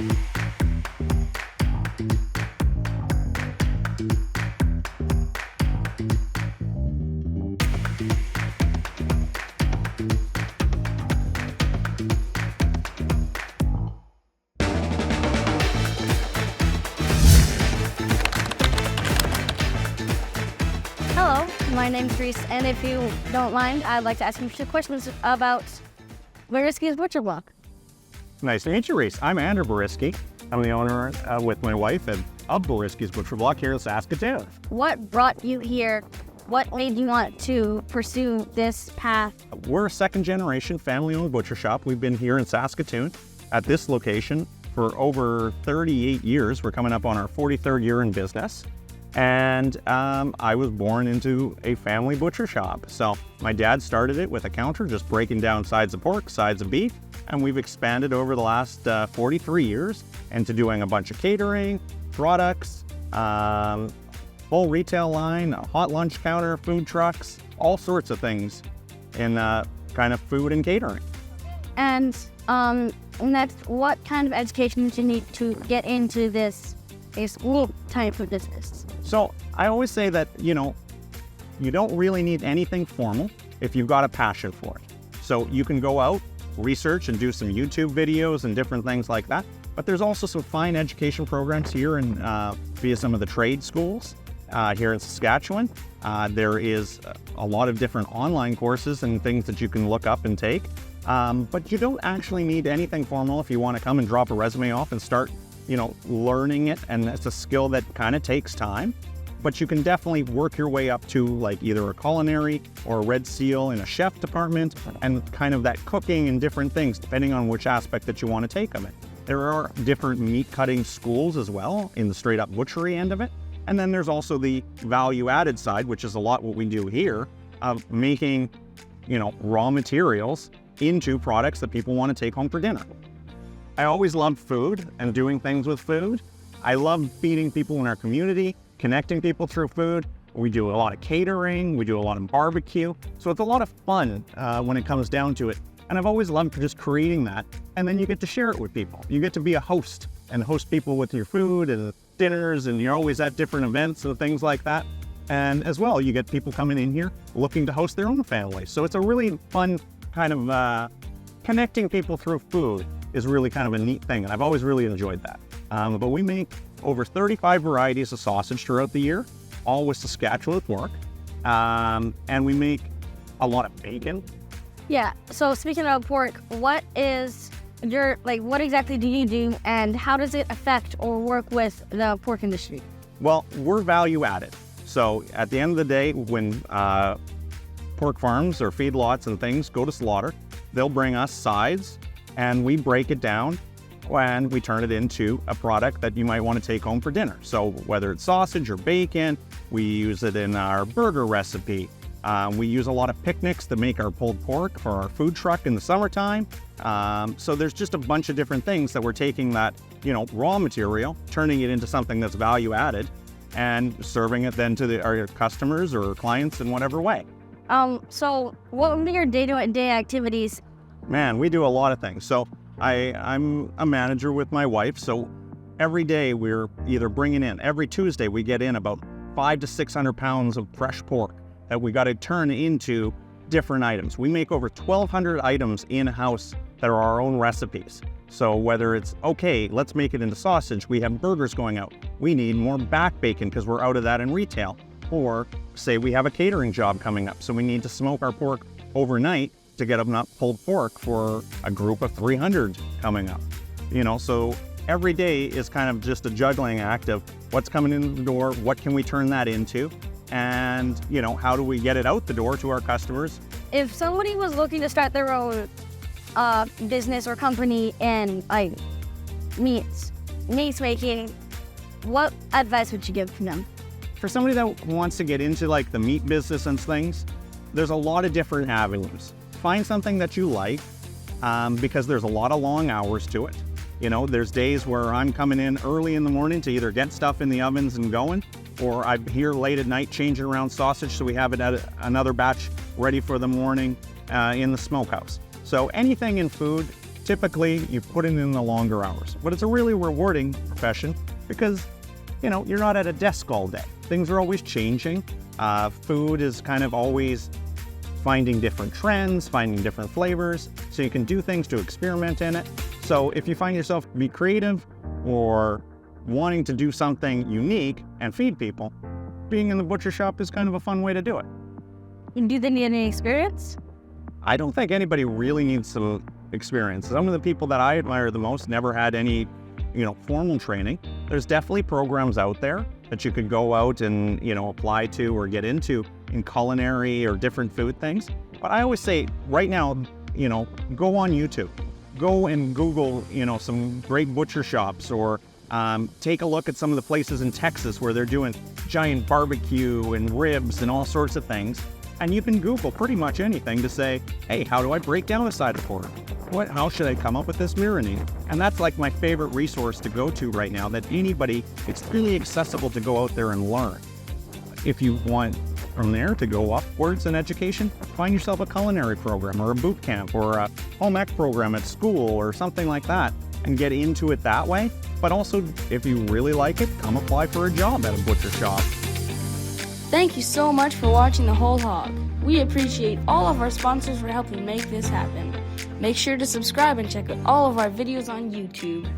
Hello, my name's Reise, and if you don't mind, I'd like to ask you some questions about Boryski's Butcher Block. Nice to meet you, Reise. I'm Andrew Boryski. I'm the owner with my wife of Boryski's Butcher Block here in Saskatoon. What brought you here? What made you want to pursue this path? We're a second-generation family-owned butcher shop. We've been here in Saskatoon at this location for over 38 years. We're coming up on our 43rd year in business. And I was born into a family butcher shop. So my dad started it with a counter, just breaking down sides of pork, sides of beef. And we've expanded over the last 43 years into doing a bunch of catering, products, full retail line, a hot lunch counter, food trucks, all sorts of things in kind of food and catering. And next, what kind of education did you need to get into this school type of business? So I always say that, you don't really need anything formal if you've got a passion for it. So you can go out, research and do some YouTube videos and different things like that. But there's also some fine education programs here in via some of the trade schools here in Saskatchewan. There is a lot of different online courses and things that you can look up and take. But you don't actually need anything formal if you want to come and drop a resume off and start learning it, and it's a skill that kind of takes time, but you can definitely work your way up to like either a culinary or a red seal in a chef department, and kind of that cooking and different things depending on which aspect that you want to take of it. There are different meat cutting schools as well in the straight up butchery end of it, and then there's also the value added side, which is a lot what we do here, of making raw materials into products that people want to take home for dinner. I always loved food and doing things with food. I love feeding people in our community, connecting people through food. We do a lot of catering, we do a lot of barbecue. So it's a lot of fun when it comes down to it. And I've always loved just creating that. And then you get to share it with people. You get to be a host and host people with your food and dinners, and you're always at different events and things like that. And as well, you get people coming in here looking to host their own family. So it's a really fun kind of connecting people through food is really kind of a neat thing, and I've always really enjoyed that. But we make over 35 varieties of sausage throughout the year, all with Saskatchewan pork, and we make a lot of bacon. Yeah, so speaking of pork, what exactly do you do, and how does it affect or work with the pork industry? Well, we're value added. So at the end of the day, when pork farms or feedlots and things go to slaughter, they'll bring us sides, and we break it down and we turn it into a product that you might want to take home for dinner. So whether it's sausage or bacon, we use it in our burger recipe. We use a lot of picnics to make our pulled pork for our food truck in the summertime. So there's just a bunch of different things that we're taking that, raw material, turning it into something that's value added and serving it then to our customers or clients in whatever way. So what would be your day-to-day activities? Man, we do a lot of things. So I'm a manager with my wife. So every day we're either bringing in, every Tuesday we get in about 500 to 600 pounds of fresh pork that we got to turn into different items. We make over 1,200 items in-house that are our own recipes. So whether it's, okay, let's make it into sausage, we have burgers going out. We need more back bacon because we're out of that in retail. Or say we have a catering job coming up, so we need to smoke our pork overnight to get enough pulled pork for a group of 300 coming up. So every day is kind of just a juggling act of what's coming in the door, what can we turn that into, and how do we get it out the door to our customers. If somebody was looking to start their own business or company in meat making, what advice would you give to them? For somebody that wants to get into the meat business and things, there's a lot of different avenues. Find something that you like, because there's a lot of long hours to it. There's days where I'm coming in early in the morning to either get stuff in the ovens and going, or I'm here late at night changing around sausage so we have it at another batch ready for the morning in the smokehouse. So anything in food typically you put it in the longer hours. But it's a really rewarding profession because, you're not at a desk all day. Things are always changing. Food is kind of always finding different trends, finding different flavors, so you can do things to experiment in it. So if you find yourself be creative or wanting to do something unique and feed people, being in the butcher shop is kind of a fun way to do it. And do they need any experience? I don't think anybody really needs some experience. Some of the people that I admire the most never had any, formal training. There's definitely programs out there that you could go out and, apply to or get into in culinary or different food things. But I always say right now, go on YouTube. Go and Google, some great butcher shops, or take a look at some of the places in Texas where they're doing giant barbecue and ribs and all sorts of things. And you can Google pretty much anything to say, hey, how do I break down a side of pork? How should I come up with this marinade? And that's like my favorite resource to go to right now, that it's really accessible to go out there and learn. If you want from there to go upwards in education, find yourself a culinary program or a boot camp or a home ec program at school or something like that and get into it that way. But also, if you really like it, come apply for a job at a butcher shop. Thank you so much for watching The Whole Hog. We appreciate all of our sponsors for helping make this happen. Make sure to subscribe and check out all of our videos on YouTube.